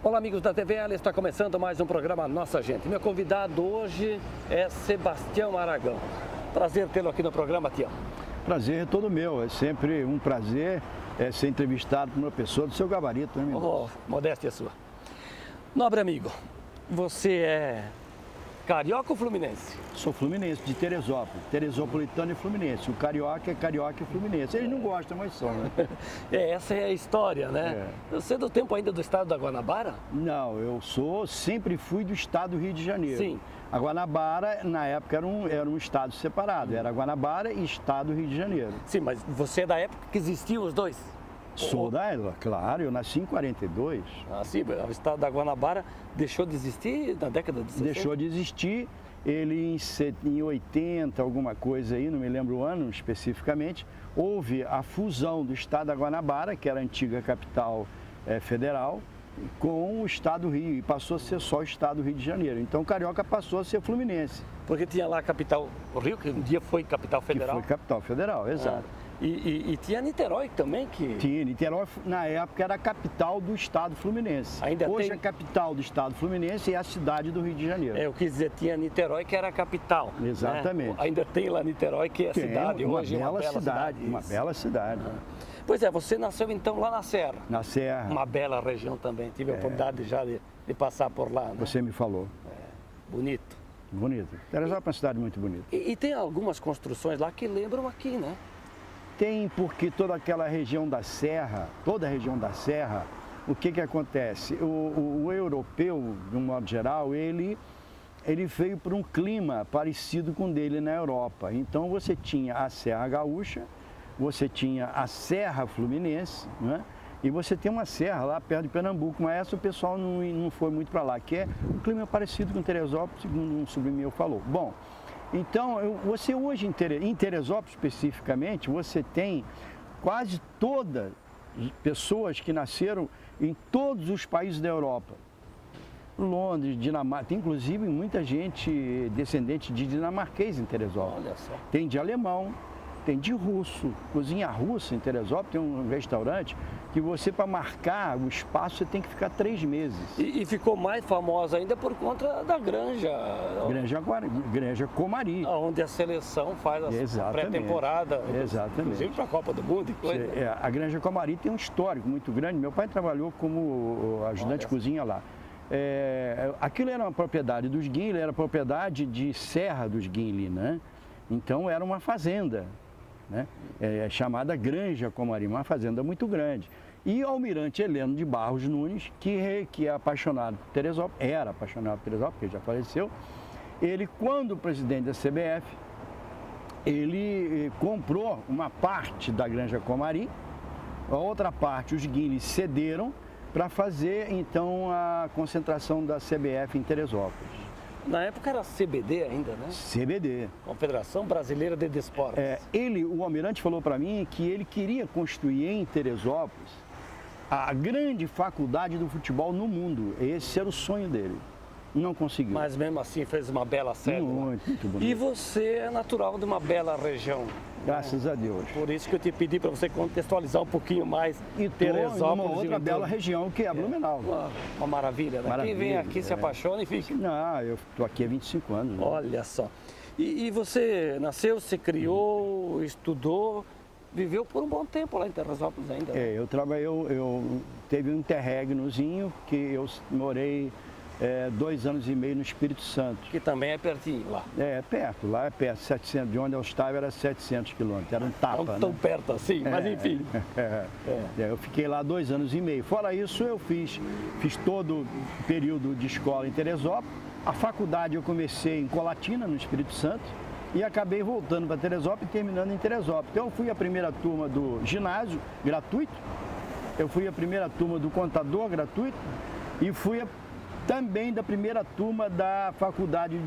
Olá, amigos da TV Ela, está começando mais um programa Nossa Gente. Meu convidado hoje é Sebastião Aragão. Prazer tê-lo aqui no programa, Tião. Prazer é todo meu, é sempre um prazer ser entrevistado por uma pessoa do seu gabarito, né, meu? Modéstia sua. Nobre amigo, você é carioca ou fluminense? Sou fluminense, de Teresópolis, teresopolitano e fluminense. O carioca é carioca e fluminense. Eles não gostam, mas são, né? Essa é a história, né? Você é do tempo ainda do estado da Guanabara? Não, sempre fui do estado do Rio de Janeiro. Sim. A Guanabara, na época, era um estado separado. Era Guanabara e estado do Rio de Janeiro. Sim, mas você é da época que existiam os dois? Sou da ela, claro, eu nasci em 42. Ah, sim, o estado da Guanabara deixou de existir na década de 60? Deixou de existir, ele em 80, alguma coisa aí, não me lembro o ano especificamente, houve a fusão do estado da Guanabara, que era a antiga capital federal, com o estado do Rio, e passou a ser só o estado do Rio de Janeiro. Então, Carioca passou a ser fluminense. Porque tinha lá a capital, o Rio, que um dia foi capital federal? Que foi capital federal, exato. E tinha Niterói também que... Tinha, Niterói na época era a capital do estado fluminense. Hoje a capital do estado fluminense é a cidade do Rio de Janeiro. Eu quis dizer, tinha Niterói que era a capital. Exatamente. Né? Ainda tem lá Niterói que é a cidade, hoje é uma bela cidade. Uma bela cidade. Pois é, você nasceu então lá na Serra. Na Serra. Uma bela região também, tive a oportunidade já de passar por lá. Né? Você me falou. Bonito. Bonito. Teresópolis é uma cidade muito bonita. E tem algumas construções lá que lembram aqui, né? Tem, porque toda aquela região da Serra, toda a região da Serra, o que acontece? O europeu, de um modo geral, ele veio por um clima parecido com o dele na Europa. Então você tinha a Serra Gaúcha, você tinha a Serra Fluminense, né? E você tem uma serra lá perto de Pernambuco, mas essa o pessoal não foi muito para lá, que é um clima parecido com Teresópolis, segundo um sobrinho meu falou. Bom, então, você hoje em Teresópolis especificamente, você tem quase todas as pessoas que nasceram em todos os países da Europa. Londres, Dinamarca, tem inclusive muita gente descendente de dinamarquês em Teresópolis. Olha só. Tem de alemão, tem de russo, cozinha russa em Teresópolis, tem um restaurante que você, para marcar o espaço, você tem que ficar 3 meses. E ficou mais famosa ainda por conta da Granja. Granja Comari. Onde a seleção faz a pré-temporada. Exatamente. Inclusive para a Copa do Mundo e coisa. A Granja Comari tem um histórico muito grande. Meu pai trabalhou como ajudante de cozinha lá. Aquilo era uma propriedade dos Guinle, era propriedade de Serra dos Guinle, né? Então era uma fazenda, né? Chamada Granja Comari, uma fazenda muito grande. E o almirante Heleno de Barros Nunes, que é apaixonado por Teresópolis, era apaixonado por Teresópolis, porque já faleceu, ele, quando presidente da CBF, ele comprou uma parte da Granja Comari, a outra parte os Guinles cederam para fazer, então, a concentração da CBF em Teresópolis. Na época era CBD ainda, né? CBD. Confederação Brasileira de Desportos. O almirante falou para mim que ele queria construir em Teresópolis a grande faculdade do futebol no mundo. Esse era o sonho dele. Não conseguiu. Mas mesmo assim fez uma bela sede. Muito bonito. E você é natural de uma bela região. Graças a Deus. Por isso que eu te pedi para você contextualizar um pouquinho mais Teresópolis. Uma outra bela região que é Blumenau. Uma maravilha, né? Quem vem aqui se apaixona e fica. Não, eu estou aqui há 25 anos. Né? Olha só. E você nasceu, se criou, estudou, viveu por um bom tempo lá em Teresópolis ainda. Né? Eu teve um interregnozinho que eu morei 2 anos e meio no Espírito Santo. Que também é pertinho lá. Perto, lá é perto, 700, de onde eu estava era 700 quilômetros, era um tapa. Não tão perto assim, mas enfim. Eu fiquei lá 2 anos e meio. Fora isso, eu fiz todo o período de escola em Teresópolis. A faculdade eu comecei em Colatina, no Espírito Santo, e acabei voltando para Teresópolis e terminando em Teresópolis. Então eu fui a primeira turma do ginásio gratuito, eu fui a primeira turma do contador gratuito e fui também da primeira turma da Faculdade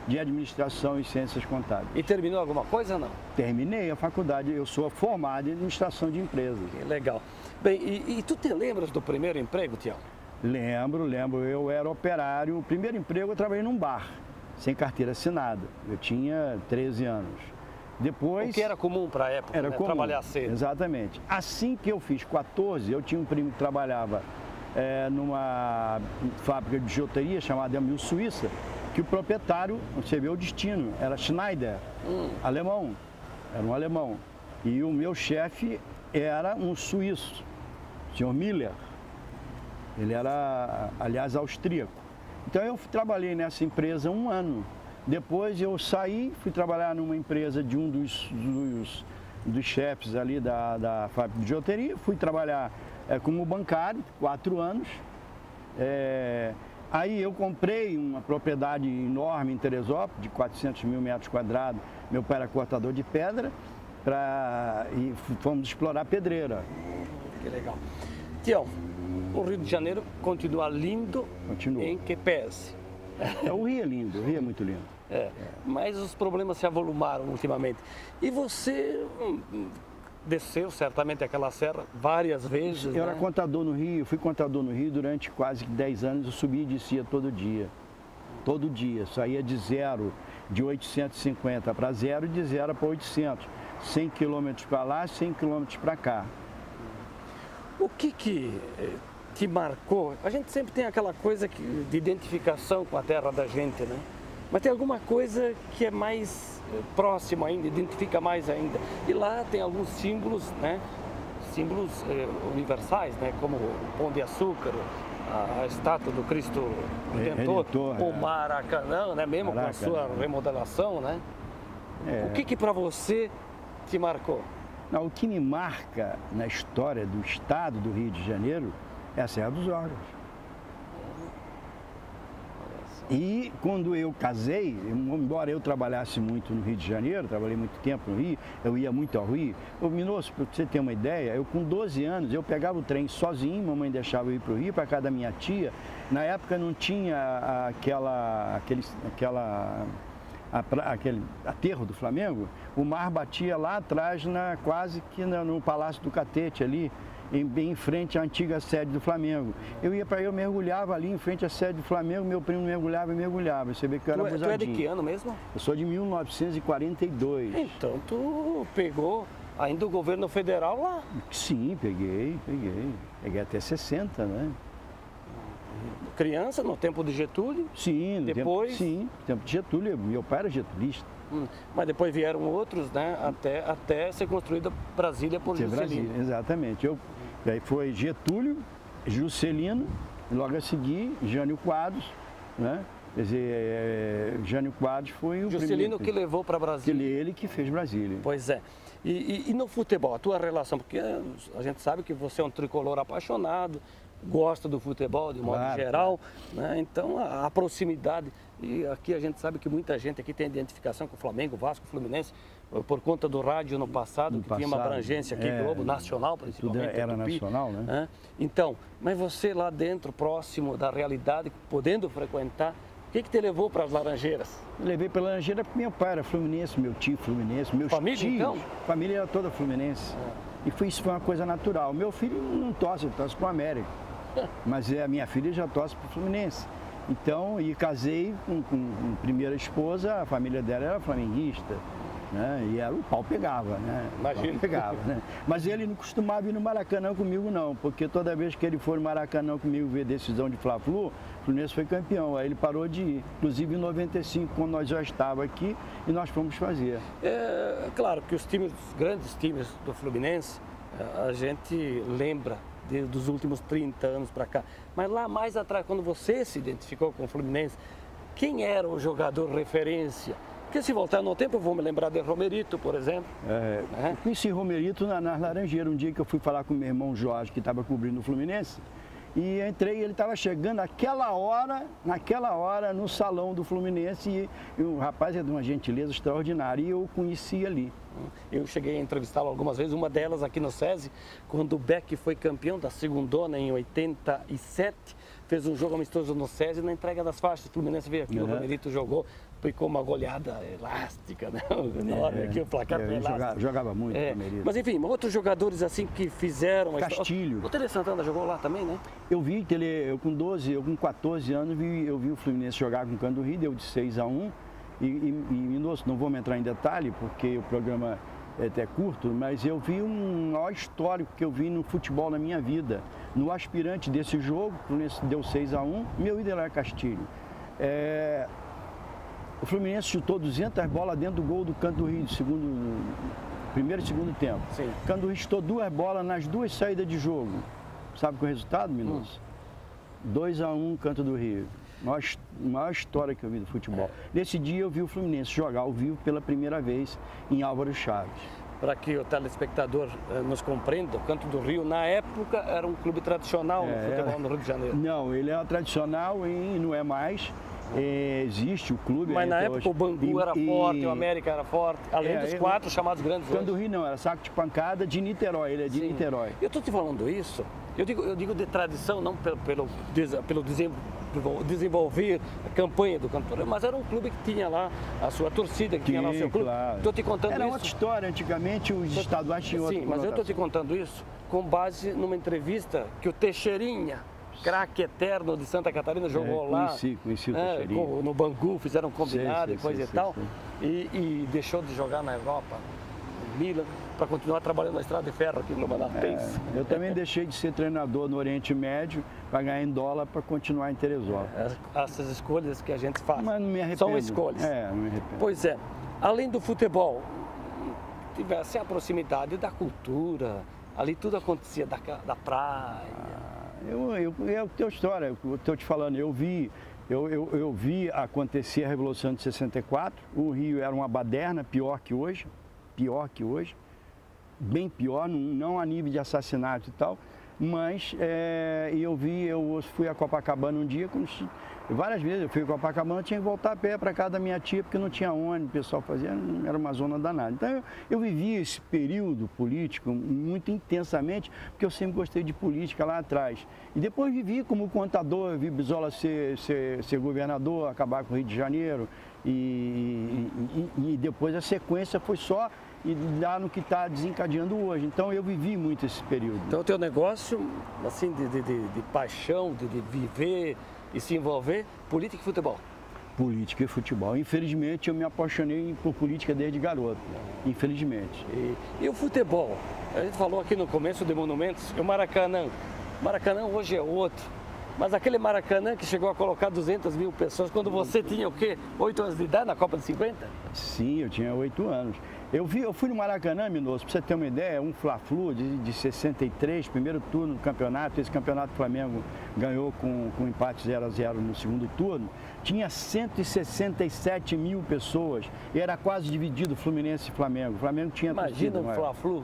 de Administração e Ciências Contábeis. E terminou alguma coisa ou não? Terminei a faculdade, eu sou formado em Administração de Empresas. Que legal. Bem, e tu te lembras do primeiro emprego, Tião? Lembro. Eu era operário. O primeiro emprego eu trabalhei num bar, sem carteira assinada. Eu tinha 13 anos. Depois, o que era comum para a época, era comum, trabalhar cedo. Exatamente. Assim que eu fiz 14, eu tinha um primo que trabalhava numa fábrica de bijuteria chamada Emil Suíça, que o proprietário, você vê o destino, era Schneider, alemão, era um alemão. E o meu chefe era um suíço, o senhor Miller. Ele era, aliás, austríaco. Então eu trabalhei nessa empresa 1 ano. Depois eu saí, fui trabalhar numa empresa de um dos chefes ali da fábrica de bijuteria. Fui trabalhar como bancário, 4 anos. Aí eu comprei uma propriedade enorme em Teresópolis, de 400 mil metros quadrados. Meu pai era cortador de pedra e fomos explorar pedreira. Que legal. Tião, o Rio de Janeiro continua lindo. Continua. Em que pese. O Rio é lindo, o Rio é muito lindo. Mas os problemas se avolumaram ultimamente. E você desceu certamente aquela serra várias vezes. Eu era contador no Rio, fui contador no Rio durante quase 10 anos, eu subia e descia todo dia. Todo dia, saía de 850 para 0 e de 0 para 800. 100 quilômetros para lá, 100 quilômetros para cá. O que te marcou? A gente sempre tem aquela coisa de identificação com a terra da gente, né? Mas tem alguma coisa que é mais próxima ainda, identifica mais ainda. E lá tem alguns símbolos, né? Símbolos universais, né? Como o Pão de Açúcar, a estátua do Cristo Redentor, o Maracanã, né? Mesmo com a sua remodelação, né? O que para você te marcou? Não, o que me marca na história do estado do Rio de Janeiro é a Serra dos Órgãos. E quando eu casei, embora eu trabalhasse muito no Rio de Janeiro, trabalhei muito tempo no Rio, eu ia muito ao Rio. Minosso, para você ter uma ideia, eu com 12 anos, eu pegava o trem sozinho, mamãe deixava eu ir para o Rio, para casa da minha tia. Na época não tinha aquele aterro do Flamengo, o mar batia lá atrás, quase que no Palácio do Catete ali, bem em frente à antiga sede do Flamengo. Eu mergulhava ali em frente à sede do Flamengo, meu primo mergulhava. Você vê que eu era abusadinho. Tu é de que ano mesmo? Eu sou de 1942. Então tu pegou ainda o governo federal lá? Sim, peguei. Peguei até 60, né? Criança, no tempo de Getúlio? Sim, no tempo de Getúlio. Meu pai era getulista. Mas depois vieram outros, né? Até ser construída Brasília por Juscelino. Exatamente. Aí foi Getúlio, Juscelino, e logo a seguir, Jânio Quadros, né? Quer dizer, Jânio Quadros foi o Juscelino primeiro. Que levou para Brasília. Ele que fez Brasília. Pois é. E no futebol, a tua relação? Porque a gente sabe que você é um tricolor apaixonado, gosta do futebol de modo geral, né? Então a proximidade, e aqui a gente sabe que muita gente aqui tem identificação com o Flamengo, Vasco, Fluminense, por conta do rádio no passado, tinha uma abrangência aqui, Globo, nacional principalmente. Tudo era nacional, né? Então, mas você lá dentro, próximo da realidade, podendo frequentar, o que te levou para as Laranjeiras? Eu levei para Laranjeira porque meu pai era fluminense, meu tio fluminense, meus família, tios, então? Família era toda fluminense. E isso foi uma coisa natural. Meu filho não torce, ele torce para o América. Mas a minha filha já torce para o Fluminense. Então, e casei com a primeira esposa, a família dela era flamenguista, né? E o pau pegava, né? Imagina. O pau pegava, né? Mas ele não costumava ir no Maracanã comigo, não, porque toda vez que ele for no Maracanã comigo ver decisão de Fla-Flu, o Fluminense foi campeão. Aí ele parou de ir. Inclusive em 95, quando nós já estávamos aqui, e nós fomos fazer. É claro que os grandes times do Fluminense, a gente lembra dos últimos 30 anos para cá. Mas lá mais atrás, quando você se identificou com o Fluminense, quem era o jogador referência? Porque se voltar no tempo, eu vou me lembrar de Romerito, por exemplo. Eu conheci Romerito nas Laranjeiras, um dia que eu fui falar com meu irmão Jorge, que estava cobrindo o Fluminense, e entrei, ele estava chegando naquela hora no salão do Fluminense, e o rapaz é de uma gentileza extraordinária, e eu o conheci ali. Eu cheguei a entrevistá-lo algumas vezes, uma delas aqui no SESI, quando o Beck foi campeão da Segundona em 87, fez um jogo amistoso no SESI na entrega das faixas. O Fluminense veio aqui, o Romerito jogou, ficou uma goleada elástica, né? Na hora que o placar foi elástico. Jogava muito o Romerito. Mas enfim, outros jogadores assim que fizeram... Castilho. O Tele Santana jogou lá também, né? Eu vi que eu com 14 anos, eu vi o Fluminense jogar com o Canto do Rio, deu de 6-1. E Minosso, não vamos entrar em detalhe, porque o programa até curto, mas eu vi um maior histórico que eu vi no futebol na minha vida. No aspirante desse jogo, o Fluminense deu 6-1, meu ídolo era Castilho. O Fluminense chutou 200 bolas dentro do gol do Canto do Rio, primeiro e segundo tempo. Sim. O Canto do Rio chutou 2 bolas nas 2 saídas de jogo. Sabe qual é o resultado, Minoso? 2-1 Canto do Rio. Maior história que eu vi do futebol. Nesse dia eu vi o Fluminense jogar ao vivo pela primeira vez em Álvaro Chaves. Para que o telespectador nos compreenda, o Canto do Rio, na época, era um clube tradicional no futebol no Rio de Janeiro. Não, ele é tradicional e não é mais. Existe o clube. Mas na época hoje. O Bangu era forte, o América era forte, além dos 4 chamados grandes. Canto do Rio não, era saco de pancada de Niterói, ele é de Niterói. Eu estou te falando isso, eu digo de tradição, não pelo desenvolver a campanha do Canto do Rio, mas era um clube que tinha lá a sua torcida, que tinha lá o seu clube. Claro. Estou te contando era isso. outra história, antigamente os estaduais tinham outra. Sim, mas eu estou te contando isso com base numa entrevista que o Teixeirinha, craque eterno de Santa Catarina, jogou lá. Conheci o Teixeirinha. No Bangu, fizeram um combinado e coisa e tal. E deixou de jogar na Europa, no Milan, para continuar trabalhando na Estrada de Ferro aqui no Manaus. Eu também deixei de ser treinador no Oriente Médio para ganhar em dólar para continuar em Teresópolis. Essas escolhas que a gente faz. Mas não me arrependo. São escolhas. Não me arrependo. Pois é. Além do futebol, tivesse a proximidade da cultura, ali tudo acontecia da praia. É a tua história, eu estou te falando, eu vi acontecer a Revolução de 64, o Rio era uma baderna, pior que hoje, bem pior, não a nível de assassinato e tal, mas eu fui a Copacabana um dia, várias vezes eu fui a Copacabana, tinha que voltar a pé para casa da minha tia, porque não tinha ônibus, o pessoal fazia, era uma zona danada. Então eu vivi esse período político muito intensamente, porque eu sempre gostei de política lá atrás. E depois vivi como contador, vi Brizola ser governador, acabar com o Rio de Janeiro, e depois a sequência foi só e lá no que está desencadeando hoje. Então eu vivi muito esse período. Então o teu negócio, assim, de paixão, de viver e se envolver, política e futebol? Política e futebol. Infelizmente eu me apaixonei por política desde garoto, infelizmente. E o futebol? A gente falou aqui no começo de Monumentos, o Maracanã. O Maracanã hoje é outro. Mas aquele Maracanã que chegou a colocar 200 mil pessoas, quando você tinha o quê? 8 anos de idade na Copa de 50? Sim, eu tinha 8 anos. Eu fui no Maracanã, Minoso, para você ter uma ideia, um Fla-Flu de 63, primeiro turno do campeonato. Esse campeonato o Flamengo ganhou com empate 0-0 no segundo turno. Tinha 167 mil pessoas e era quase dividido Fluminense e Flamengo. O Flamengo tinha... Imagina um Fla-Flu.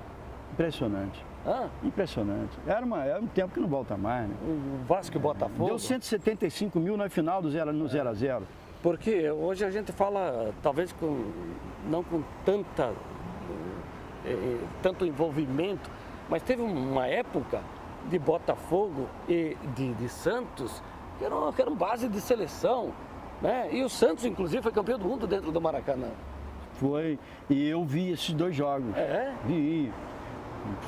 Impressionante. Ah. Impressionante. Era um tempo que não volta mais, né? O Vasco e Botafogo. Deu 175 mil na final no 0-0. Porque hoje a gente fala, talvez não com tanto envolvimento, mas teve uma época de Botafogo e de Santos que eram base de seleção, né? E o Santos, inclusive, foi campeão do mundo dentro do Maracanã. Foi, e eu vi esses 2 jogos. Vi.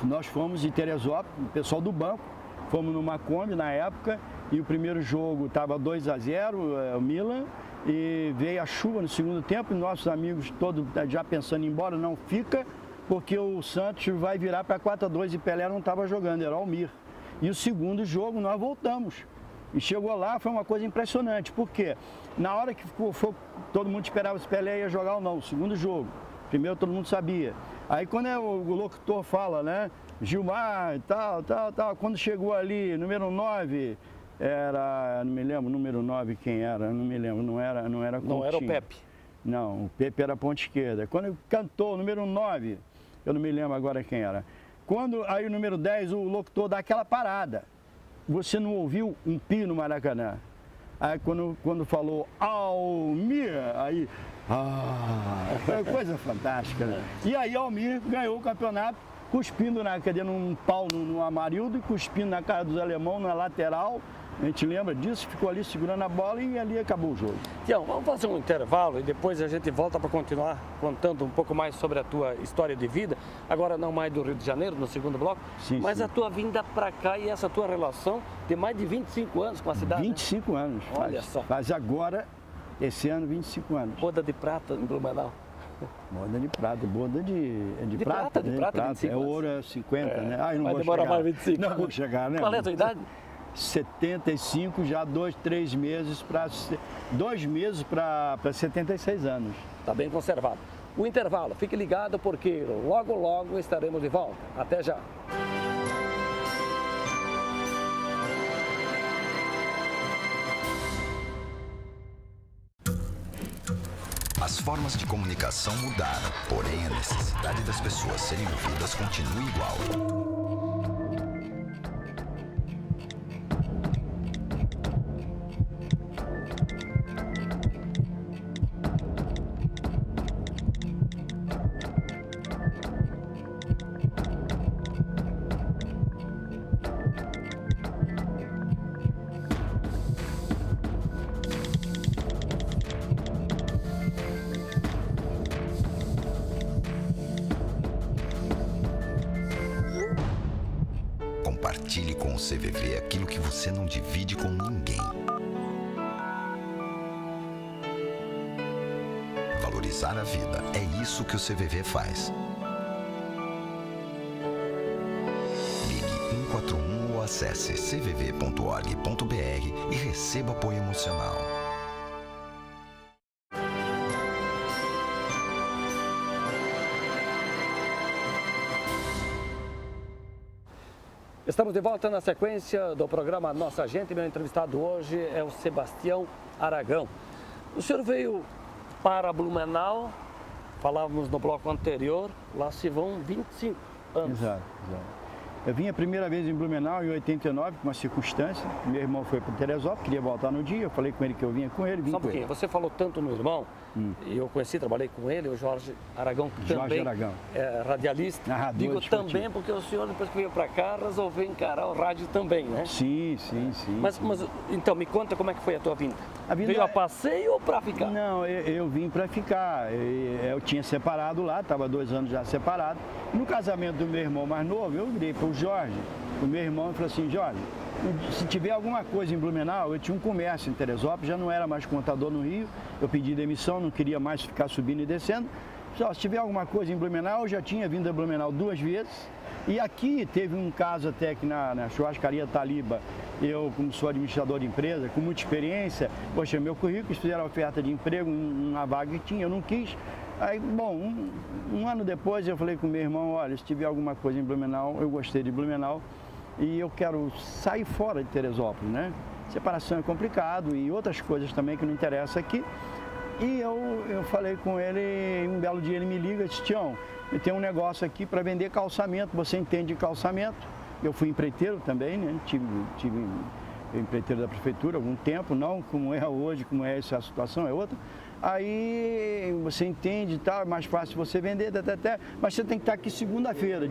Nós fomos de Teresópolis, o pessoal do banco, fomos numa Kombi na época, e o primeiro jogo estava 2-0, o Milan, e veio a chuva no segundo tempo, e nossos amigos todos já pensando em ir embora, não fica, porque o Santos vai virar para 4-2 e Pelé não estava jogando, era o Almir. E o segundo jogo nós voltamos. E chegou lá, foi uma coisa impressionante, porque na hora que todo mundo esperava se Pelé ia jogar ou não, o segundo jogo. Primeiro todo mundo sabia. Aí quando o locutor fala, né, Gilmar, tal, quando chegou ali, número 9, não me lembro o número 9 quem era, não me lembro, não era Coutinho. Não era o Pepe. Não, o Pepe era a ponta esquerda. Quando cantou o número 9, eu não me lembro agora quem era. Aí o número 10, o locutor dá aquela parada. Você não ouviu um pio no Maracanã? Aí quando falou Almir, aí... foi coisa fantástica, né? E aí Almir ganhou o campeonato cuspindo num pau no Amarildo e cuspindo na cara dos alemão na lateral. A gente lembra disso, ficou ali segurando a bola e ali acabou o jogo. Tião, vamos fazer um intervalo e depois a gente volta para continuar contando um pouco mais sobre a tua história de vida. Agora não mais do Rio de Janeiro, no segundo bloco, mas a tua vinda para cá e essa tua relação de mais de 25 anos com a cidade. 25 anos. Olha só. Faz agora, esse ano, 25 anos. Boda de prata em Blumenau. Moeda de prata, moeda de prata, de né? prata, 25 é ouro é 50, né? Ai, não vai vou demorar chegar. mais 25. Não vou chegar, né? Qual é a tua idade? 75, já 3 meses para 2 meses para 76 anos. Está bem conservado. O intervalo, fique ligado porque logo, logo estaremos de volta. Até já. As formas de comunicação mudaram, porém a necessidade das pessoas serem ouvidas continua igual. Compartilhe com o CVV aquilo que você não divide com ninguém. Valorizar a vida, é isso que o CVV faz. Ligue 141 ou acesse cvv.org.br e receba apoio emocional. Estamos de volta na sequência do programa Nossa Gente. Meu entrevistado hoje é o Sebastião Aragão. O senhor veio para Blumenau, falávamos no bloco anterior, lá se vão 25 anos. Exato. Eu vim a primeira vez em Blumenau em 89, com uma circunstância. Meu irmão foi para Teresópolis, queria voltar no dia. Eu falei com ele que eu vinha com ele, vim Só um com ele. pouquinho, você falou tanto no irmão, e eu conheci, trabalhei com ele, o Jorge Aragão, que Jorge também Aragão. é radialista. Narrador Digo esportivo. também porque o senhor, depois que veio para cá, resolveu encarar o rádio também, né? Sim. Mas, então, me conta como é que foi a tua vinda. A vinda Veio a é- passeio ou para ficar? Não, eu vim para ficar. Eu tinha separado lá, estava 2 anos já separado. No casamento do meu irmão mais novo, eu virei para o Jorge, o meu irmão, e falei assim: Jorge, se tiver alguma coisa em Blumenau, eu tinha um comércio em Teresópolis, já não era mais contador no Rio, eu pedi demissão, não queria mais ficar subindo e descendo. Só se tiver alguma coisa em Blumenau, eu já tinha vindo a Blumenau 2 vezes. E aqui teve um caso até que na churrascaria Taliba, eu, como sou administrador de empresa, com muita experiência, poxa, meu currículo, eles fizeram oferta de emprego, uma vaga que tinha, eu não quis. Aí, bom, um ano depois eu falei com meu irmão: olha, se tiver alguma coisa em Blumenau, eu gostei de Blumenau e eu quero sair fora de Teresópolis, né? Separação é complicado e outras coisas também que não interessam aqui. E eu falei com ele, um belo dia ele me liga e disse: Tião, eu tenho um negócio aqui para vender calçamento, você entende de calçamento? Eu fui empreiteiro também, né? Tive empreiteiro da prefeitura há algum tempo, não como é hoje, como é essa situação, é outra. Aí você entende e tal, é mais fácil você vender, mas você tem que estar aqui segunda-feira,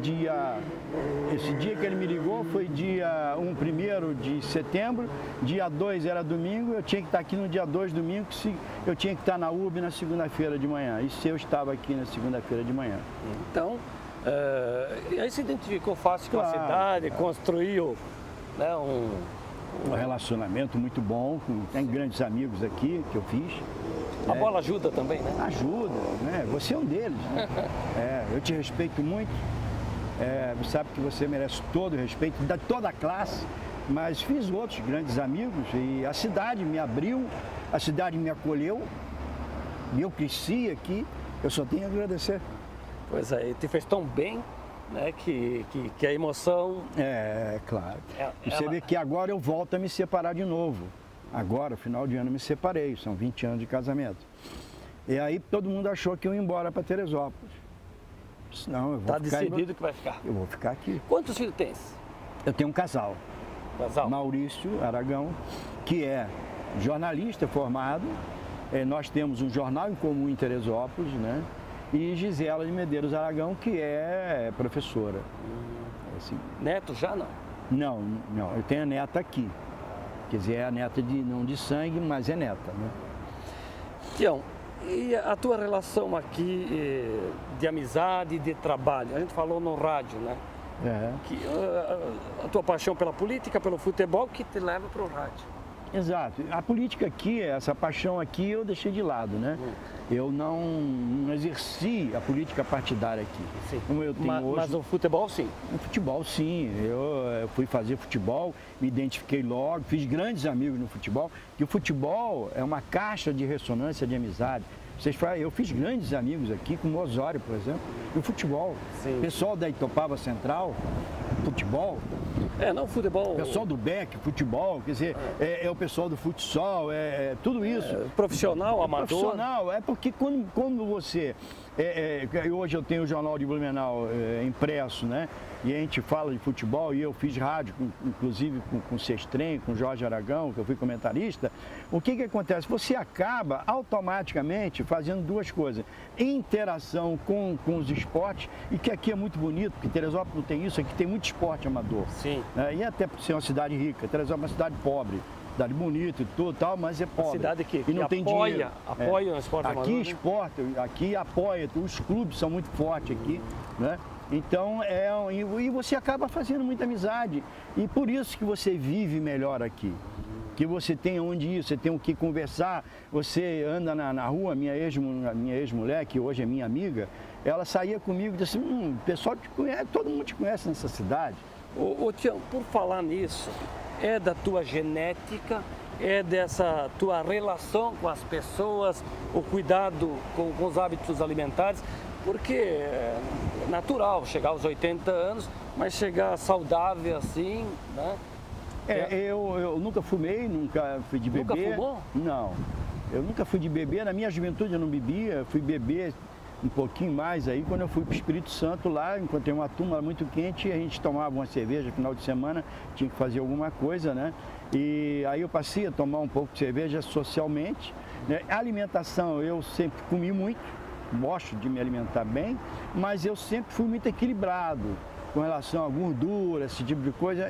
esse dia que ele me ligou foi dia 1º de setembro, dia 2 era domingo, eu tinha que estar aqui no dia 2, domingo, eu tinha que estar na URB na segunda-feira de manhã, e se eu estava aqui na segunda-feira de manhã. Então, e aí se identificou fácil com a cidade, construiu, né, um relacionamento muito bom, tem grandes amigos aqui que eu fiz. A bola ajuda também, né? Ajuda, né? Você é um deles. Né? Eu te respeito muito. Você sabe que você merece todo o respeito, de toda a classe, mas fiz outros grandes amigos e a cidade me abriu, a cidade me acolheu, e eu cresci aqui, eu só tenho a agradecer. Pois é, te fez tão bem, né, que a emoção... Claro. Você vê que agora eu volto a me separar de novo. Agora, final de ano, eu me separei, são 20 anos de casamento. E aí todo mundo achou que eu ia embora para Teresópolis. Não, eu vou Tá ficar. decidido que vai ficar. Eu vou ficar aqui. Quantos filhos tens? Eu tenho um casal. Casal? Maurício Aragão, que é jornalista formado. Nós temos um jornal em comum em Teresópolis, né? E Gisela de Medeiros Aragão, que é professora. Assim. Neto já não? Não, eu tenho a neta aqui. Quer dizer, é a neta não de sangue, mas é neta, né? Tião, e a tua relação aqui de amizade e de trabalho? A gente falou no rádio, né? Que, a tua paixão pela política, pelo futebol, que te leva para o rádio. Exato. A política aqui, essa paixão aqui, eu deixei de lado, né? Eu não exerci a política partidária aqui. Sim. Como eu tenho hoje. Mas o futebol, sim. O futebol, sim. Eu fui fazer futebol, me identifiquei logo, fiz grandes amigos no futebol, que o futebol é uma caixa de ressonância de amizade. Eu fiz grandes amigos aqui, como o Osório, por exemplo, e o futebol. Sim. Pessoal da Itopava Central, futebol. Não, futebol... Pessoal do BEC, futebol, quer dizer, é o pessoal do futsal, tudo isso. Profissional, amador. Profissional, porque quando você... hoje eu tenho o Jornal de Blumenau impresso, né? E a gente fala de futebol, e eu fiz rádio, inclusive com o Sestrem, com o Jorge Aragão, que eu fui comentarista. O que acontece? Você acaba automaticamente fazendo duas coisas. Interação com os esportes, e que aqui é muito bonito, porque Teresópolis não tem isso, aqui tem muito esporte amador. Sim. E até por ser uma cidade rica, Teresópolis é uma cidade pobre. Cidade bonita e tudo tal, mas é pobre. Cidade que não tem dinheiro. Apoia o esporte aqui amador, esporte, aqui apoia, os clubes são muito fortes aqui, né? Então, e você acaba fazendo muita amizade. E por isso que você vive melhor aqui. Que você tem onde ir, você tem o que conversar. Você anda na rua, minha ex-mulher, que hoje é minha amiga, ela saía comigo e disse assim, pessoal te conhece, todo mundo te conhece nessa cidade. Ô Tião, por falar nisso, é da tua genética, é dessa tua relação com as pessoas, o cuidado com os hábitos alimentares, porque é natural chegar aos 80 anos, mas chegar saudável assim, né? Eu nunca fumei, nunca fui de beber. Nunca fumou? Não, eu nunca fui de beber, na minha juventude eu não bebia, fui beber um pouquinho mais aí, quando eu fui para o Espírito Santo lá, encontrei uma turma muito quente, a gente tomava uma cerveja, final de semana, tinha que fazer alguma coisa, né? E aí eu passei a tomar um pouco de cerveja socialmente, né? A alimentação eu sempre comi muito, gosto de me alimentar bem, mas eu sempre fui muito equilibrado com relação à gordura, esse tipo de coisa,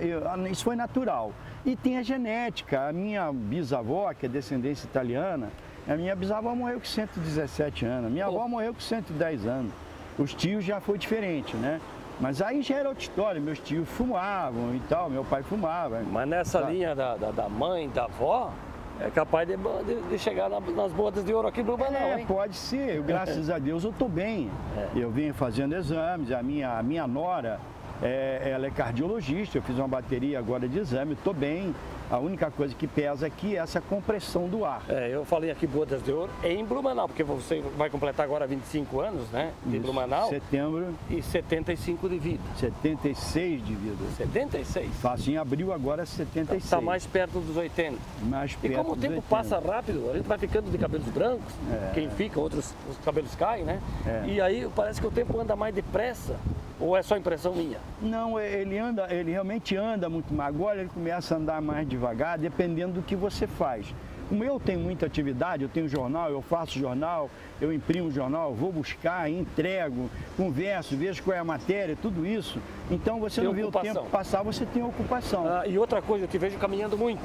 isso foi natural. E tem a genética, a minha bisavó, que é descendência italiana, a minha bisavó morreu com 117 anos, minha avó morreu com 110 anos. Os tios já foi diferente, né? Mas aí já era outra história, meus tios fumavam e tal, meu pai fumava. Mas nessa linha da mãe, da avó, é capaz de chegar nas bodas de ouro aqui no Blumenau, hein? Pode ser, graças a Deus eu estou bem. Eu venho fazendo exames, a minha nora, ela é cardiologista, eu fiz uma bateria agora de exame, estou bem. A única coisa que pesa aqui é essa compressão do ar. Eu falei aqui bodas de ouro em Blumenau, porque você vai completar agora 25 anos, né? De Blumenau. Setembro. E 75 de vida. 76 de vida. 76? Faço em abril agora 76. Está mais perto dos 80. Mais perto. E como o tempo passa rápido, a gente vai ficando de cabelos brancos, quem fica, outros os cabelos caem, né? E aí parece que o tempo anda mais depressa. Ou é só impressão minha? Não, ele realmente anda muito mais. Agora ele começa a andar mais devagar, dependendo do que você faz. Como eu tenho muita atividade, eu tenho jornal, eu faço jornal, eu imprimo jornal, vou buscar, entrego, converso, vejo qual é a matéria, tudo isso. Então você não vê o tempo passar, você tem ocupação. E outra coisa, eu te vejo caminhando muito.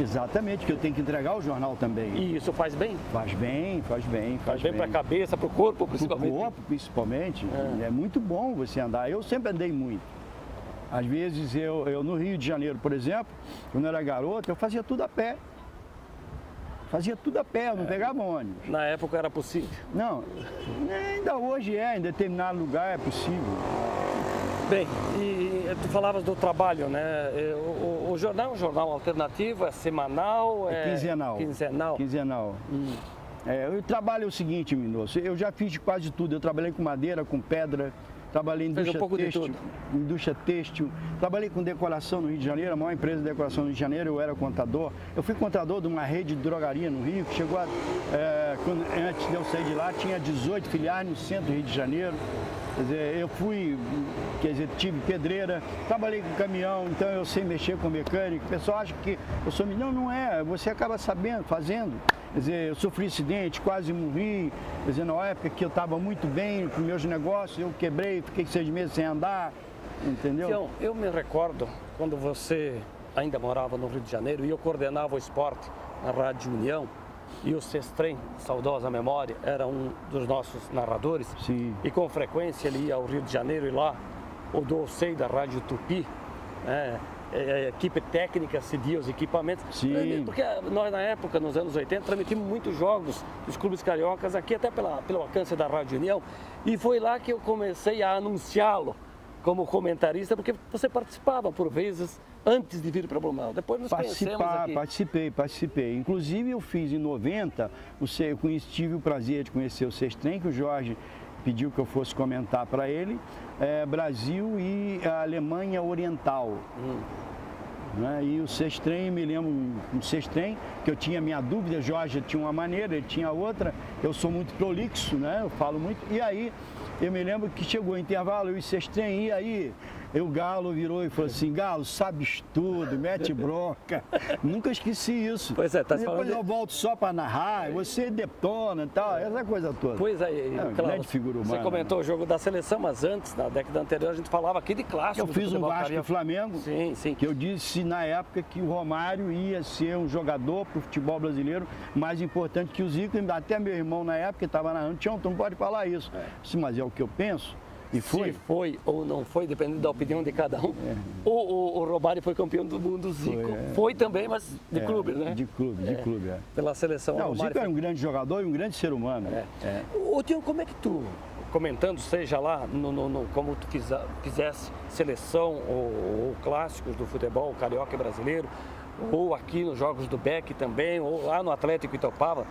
Exatamente, que eu tenho que entregar o jornal também. E isso faz bem? Faz bem. Faz bem para a cabeça, para o corpo, principalmente? Para o corpo, principalmente. É muito bom você andar. Eu sempre andei muito. Às vezes, eu no Rio de Janeiro, por exemplo, quando eu era garoto, eu fazia tudo a pé. Eu não pegava ônibus. Na época era possível? Não, ainda hoje em determinado lugar é possível. Bem, e tu falavas do trabalho, né? O jornal é um jornal alternativo, é semanal? É quinzenal. Quinzenal. O trabalho é o seguinte, Minoso, eu já fiz quase tudo. Eu trabalhei com madeira, com pedra, trabalhei em indústria têxtil, trabalhei com decoração no Rio de Janeiro, a maior empresa de decoração no Rio de Janeiro, eu era contador. Eu fui contador de uma rede de drogaria no Rio, que chegou antes de eu sair de lá, tinha 18 filiais no centro do Rio de Janeiro. Quer dizer, tive pedreira, trabalhei com caminhão, então eu sei mexer com mecânico. O pessoal acha que eu sou... Não é, você acaba sabendo, fazendo. Quer dizer, eu sofri acidente, quase morri. Quer dizer, na época que eu estava muito bem com meus negócios, eu quebrei, fiquei 6 meses sem andar, entendeu? Então, eu me recordo quando você ainda morava no Rio de Janeiro e eu coordenava o esporte na Rádio União. E o Sestrem, saudosa memória, era um dos nossos narradores. Sim. E com frequência ele ia ao Rio de Janeiro e lá o Dolcei da Rádio Tupi, equipe técnica cedia os equipamentos. Sim. Porque nós, na época, nos anos 80, transmitimos muitos jogos dos clubes cariocas aqui, até pelo alcance da Rádio União. E foi lá que eu comecei a anunciá-lo como comentarista, porque você participava, por vezes, antes de vir para Blumenau. Depois nos conhecemos aqui. Participei. Inclusive, eu fiz em 90, tive o prazer de conhecer o Sestrem, que o Jorge pediu que eu fosse comentar para ele, Brasil e a Alemanha Oriental. Né? E o Sestrem, me lembro, um Sestrem, que eu tinha minha dúvida, Jorge tinha uma maneira, ele tinha outra, eu sou muito prolixo, né? Eu falo muito, e aí eu me lembro que chegou o intervalo, eu e Sestrem, e aí o Galo virou e falou assim, Galo, sabes tudo, mete bronca. Nunca esqueci isso. Pois é, tá depois falando eu volto só para narrar, você detona e tal, essa coisa toda. Pois é, claro, grande figura humana. Você comentou o jogo da seleção, mas antes, na década anterior, a gente falava aqui de clássico. Eu fiz um Vasco e Flamengo, sim. Que eu disse na época que o Romário ia ser um jogador para o futebol brasileiro mais importante que o Zico, até meu irmão na época estava narrando, Tião, tu não pode falar isso. Disse, mas é o que eu penso. E foi? Se foi ou não foi, dependendo da opinião de cada um. O Romário foi campeão do mundo, o Zico foi também, mas de clube, né? De clube. Pela seleção. Não, o Zico era um grande jogador e um grande ser humano. Ô Tião, como é que tu, comentando, seja lá, como tu fizesse seleção ou clássicos do futebol carioca e brasileiro, ou aqui nos Jogos do Beck também, ou lá no Atlético Itopava,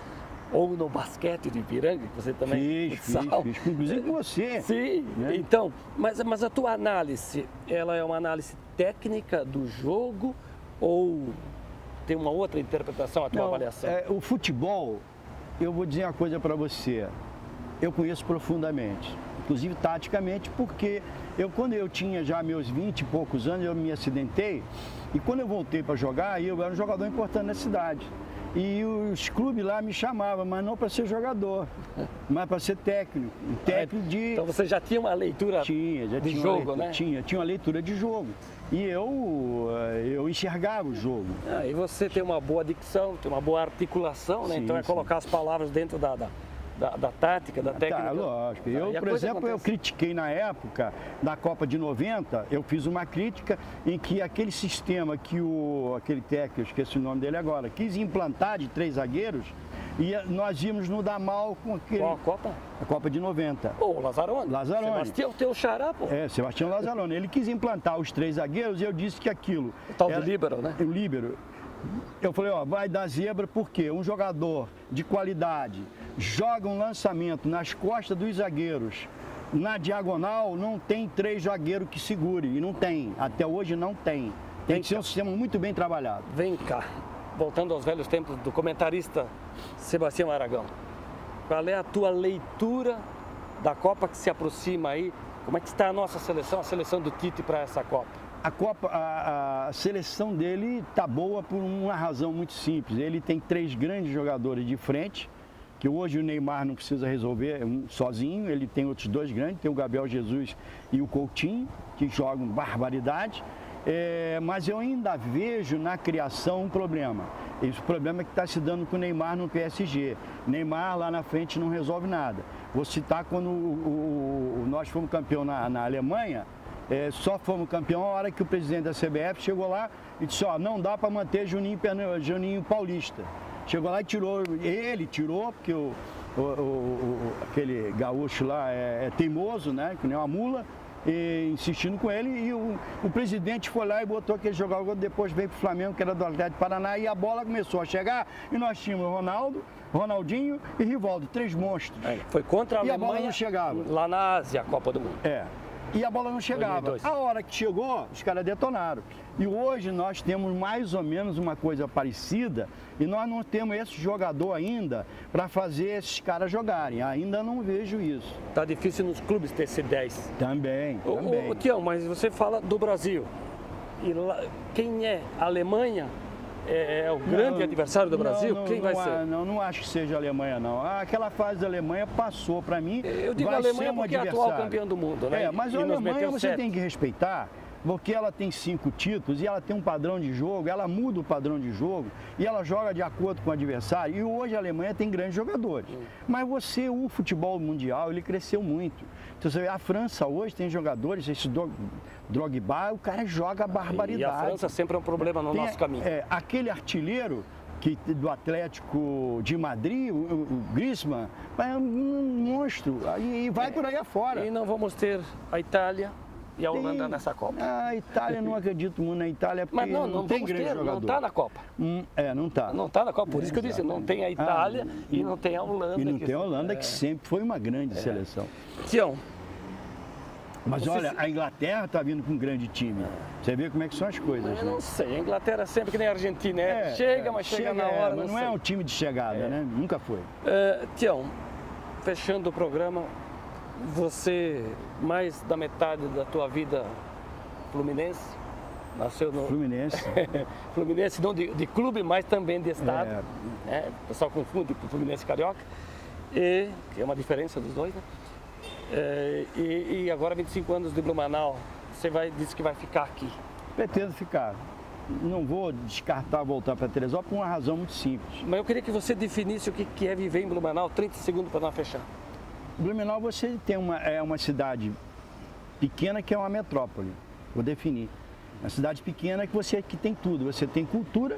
ou no basquete de Ipiranga, que você também fiz, inclusive com você. Sim, né? Então, mas a tua análise, ela é uma análise técnica do jogo ou tem uma outra interpretação, a tua avaliação? O futebol, eu vou dizer uma coisa para você, eu conheço profundamente, inclusive taticamente, porque quando eu tinha já meus 20 e poucos anos, eu me acidentei, e quando eu voltei para jogar, eu era um jogador importante na cidade. E os clubes lá me chamavam, mas não para ser jogador, mas para ser técnico. Então você já tinha uma leitura de jogo, né? Tinha uma leitura de jogo. E eu enxergava o jogo. E você tem uma boa dicção, tem uma boa articulação, né? Sim, então colocar as palavras dentro da tática, da técnica. Tá, lógico. Eu, por exemplo, eu critiquei na época da Copa de 90, eu fiz uma crítica em que aquele sistema que aquele técnico, eu esqueci o nome dele agora, quis implantar de 3 zagueiros, e nós íamos nos dar mal com aquele... Qual a Copa? A Copa de 90. O Lazzaroni. Sebastião, teu xará, pô. Sebastião Lazzaroni. Ele quis implantar os 3 zagueiros e eu disse que aquilo... O tal do líbero, né? O líbero. Eu falei, vai dar zebra porque um jogador de qualidade joga um lançamento nas costas dos zagueiros, na diagonal não tem 3 zagueiros que segure, e não tem, até hoje não tem. Tem que ser um sistema muito bem trabalhado. Vem cá, voltando aos velhos tempos do comentarista Sebastião Aragão, qual é a tua leitura da Copa que se aproxima aí? Como é que está a nossa seleção, a seleção do Tite para essa Copa? A seleção dele está boa por uma razão muito simples. Ele tem 3 grandes jogadores de frente, que hoje o Neymar não precisa resolver sozinho, ele tem outros 2 grandes, tem o Gabriel Jesus e o Coutinho, que jogam barbaridade, mas eu ainda vejo na criação um problema. Esse problema é que está se dando com o Neymar no PSG. Neymar lá na frente não resolve nada. Vou citar quando nós fomos campeão na Alemanha, só fomos campeão a hora que o presidente da CBF chegou lá e disse, não dá para manter Juninho Paulista. Chegou lá e tirou, porque aquele gaúcho lá é teimoso, né, que nem uma mula, e insistindo com ele, e o presidente foi lá e botou aquele jogador, depois veio para o Flamengo, que era do Atlético Paraná, e a bola começou a chegar, e nós tínhamos Ronaldinho e Rivaldo, 3 monstros. Foi contra a Alemanha, e a bola não chegava. Lá na Ásia, a Copa do Mundo. E a bola não chegava. 2002. A hora que chegou, os caras detonaram. E hoje nós temos mais ou menos uma coisa parecida e nós não temos esse jogador ainda para fazer esses caras jogarem. Ainda não vejo isso. Tá difícil nos clubes ter esse 10. Também. Tião, mas você fala do Brasil. E lá, quem é? A Alemanha? É o grande adversário do Brasil? Quem vai ser? Não acho que seja a Alemanha, não. Aquela fase da Alemanha passou para mim. Eu digo a Alemanha porque é atual campeão do mundo, né? Mas a Alemanha você tem que respeitar, porque ela tem 5 títulos e ela tem um padrão de jogo, ela muda o padrão de jogo e ela joga de acordo com o adversário. E hoje a Alemanha tem grandes jogadores. Mas o futebol mundial, ele cresceu muito. Então, você vê, a França hoje tem jogadores, esse Drogba, o cara joga barbaridade. E a França sempre é um problema no nosso caminho. Aquele artilheiro do Atlético de Madrid, o Griezmann, é um monstro e vai por aí afora. E não vamos ter a Itália e a Holanda nessa Copa. A Itália, não acredito muito na Itália, porque mas não tem grande jogador. Não está na Copa. Não está. Não está na Copa, por isso que eu disse, não tem a Itália e não tem a Holanda. E não tem a Holanda, que sempre foi uma grande seleção. Tião. Mas olha, a Inglaterra está vindo com um grande time. Você vê como é que são as coisas, Eu né? não sei, a Inglaterra sempre que nem a Argentina, chega, mas chega na hora. Mas não é um time de chegada, né? Nunca foi. Tião, fechando o programa, você, mais da metade da tua vida fluminense, nasceu no... Fluminense. Fluminense não de clube, mas também de estado. O pessoal confunde com Fluminense Carioca, que é uma diferença dos dois, né? E agora 25 anos de Blumenau, você disse que vai ficar aqui. Pretendo ficar. Não vou descartar voltar para Teresópolis por uma razão muito simples. Mas eu queria que você definisse o que é viver em Blumenau, 30 segundos para nós fechar. Blumenau, você tem uma cidade pequena que é uma metrópole, vou definir. Uma cidade pequena que tem tudo, você tem cultura,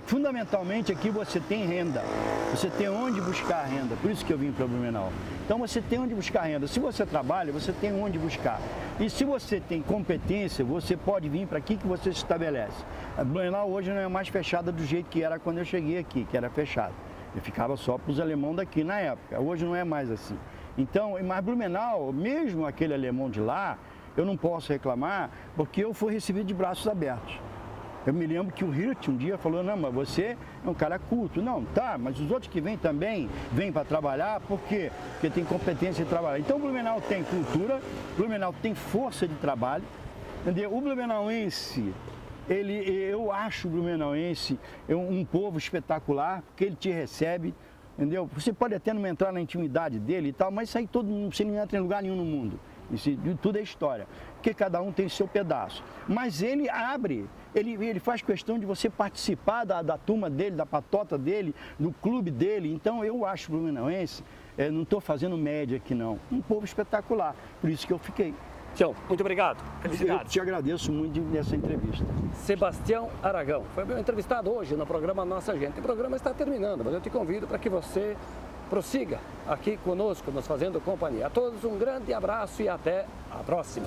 fundamentalmente aqui você tem renda, você tem onde buscar renda, por isso que eu vim para Blumenau. Então você tem onde buscar renda, se você trabalha, você tem onde buscar. E se você tem competência, você pode vir para aqui que você se estabelece. A Blumenau hoje não é mais fechada do jeito que era quando eu cheguei aqui, que era fechada. Eu ficava só para os alemãos daqui na época, hoje não é mais assim. Então, mas Blumenau, mesmo aquele alemão de lá, eu não posso reclamar, porque eu fui recebido de braços abertos. Eu me lembro que o Hirt um dia falou, não, mas você é um cara culto. Não, tá, mas os outros que vêm também, vêm para trabalhar, por quê? Porque tem competência de trabalhar. Então, o Blumenau tem cultura, o Blumenau tem força de trabalho, entendeu? O blumenauense, eu acho o blumenauense um povo espetacular, porque ele te recebe, entendeu? Você pode até não entrar na intimidade dele e tal, mas isso aí você não entra em lugar nenhum no mundo. Isso tudo é história, porque cada um tem seu pedaço. Mas ele abre, ele faz questão de você participar da turma dele, da patota dele, do clube dele. Então eu acho o blumenauense, não estou fazendo média aqui não, um povo espetacular, por isso que eu fiquei. Tião, muito obrigado. Felicidades. Eu te agradeço muito nessa entrevista. Sebastião Aragão foi meu entrevistado hoje no programa Nossa Gente. O programa está terminando, mas eu te convido para que você prossiga aqui conosco, nos fazendo companhia. A todos um grande abraço e até a próxima.